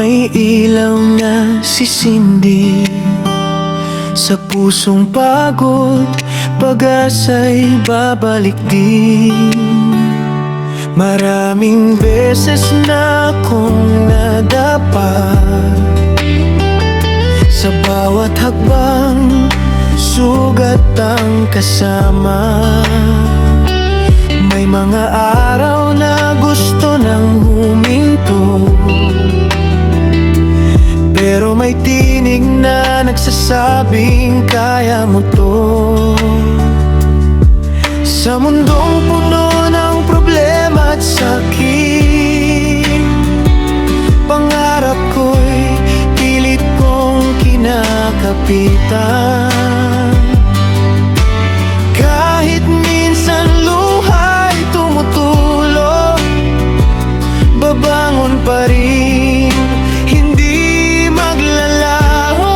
may ilaw na sisindi sa pusong pagod, pag-asa'y babalik din. Maraming beses na akong nadapa sa bawat hakbang, sugat ang kasama. May mga araw na gusto nang huminto, pero may tinig na nagsasabing kaya mo to. Sa mundong puno ng problema at sakit, pangarap ko'y pilit kong kinakapitan. Kahit minsan luha'y tumutulo, babangon pa rin, hindi maglalaho.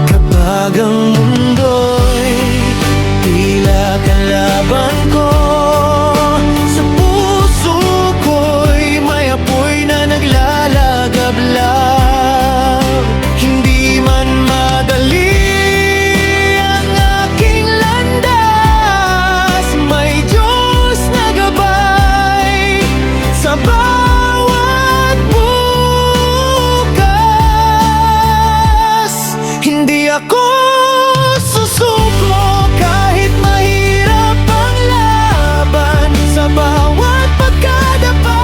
Kapag ang mundo'y tila kalaban ko, sa puso ko'y may apoy na naglalagablab. Hindi man madali ang aking landas, may Diyos na gabay sa bawat bukas. Hindi ako susuko kahit mahirap ang laban, sa bawat pagkadapa,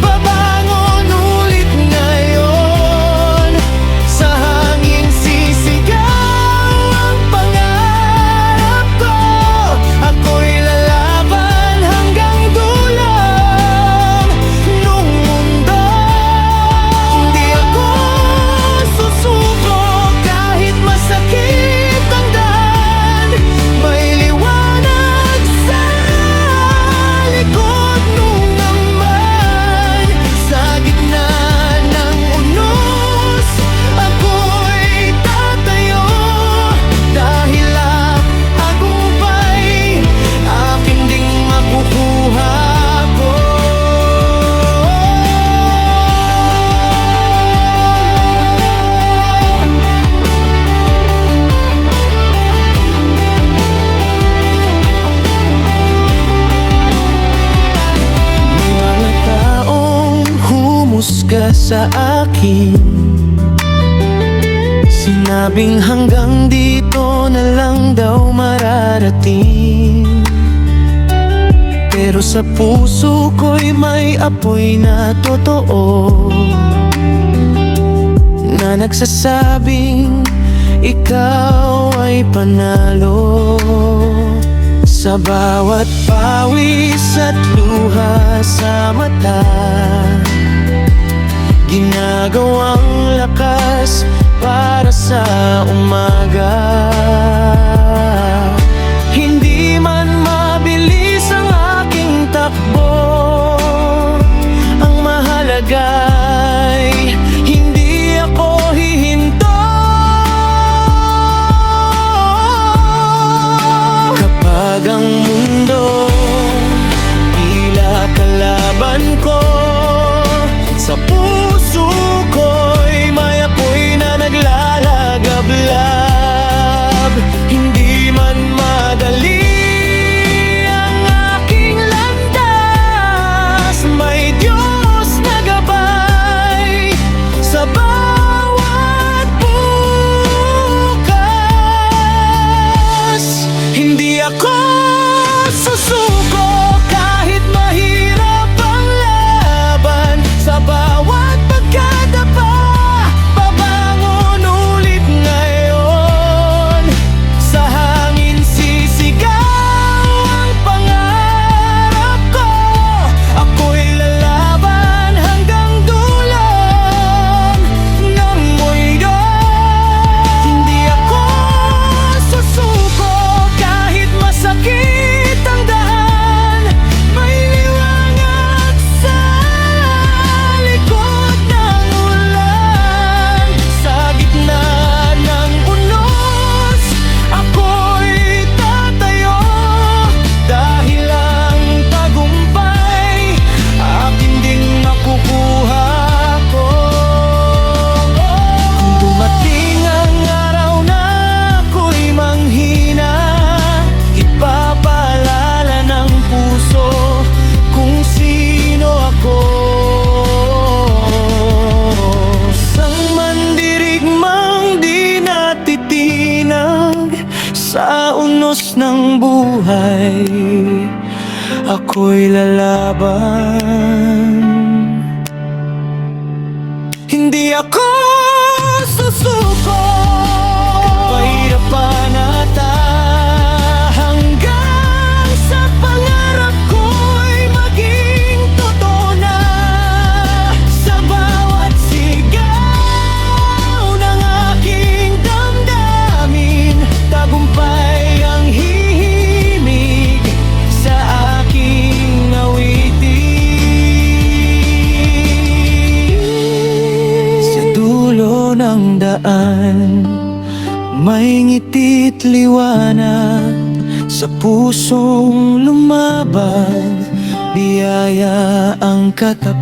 babangon ulit ngayon. Sa hangin sisigaw ang pangarap ko, ako'y lalaban hanggang dulo nung mundo. Hindi ako susuko kahit masakit ang daan, may liwanag sa likod nung naman. Sa gitna ng unos, ako'y tatayo, dahil ang tagumpay akin ding makukuha ko. May mga taong humusga sa akin, sinabing hanggang dito na lang daw mararating. Pero sa puso ko'y may apoy na totoo, na nagsasabing ikaw ay panalo. Sa bawat pawis at luha sa mata, ginagawang lakas para sa umaga. Hindi man mabilis ang aking takbo, ang mahalaga'y hindi ako hihinto. Kapag ang mundo tila kalaban ko, sa puso ko'y may apoy na naglalagablab. daan. May ngiti't liwanag sa pusong lumaban, biyaya ang katapat.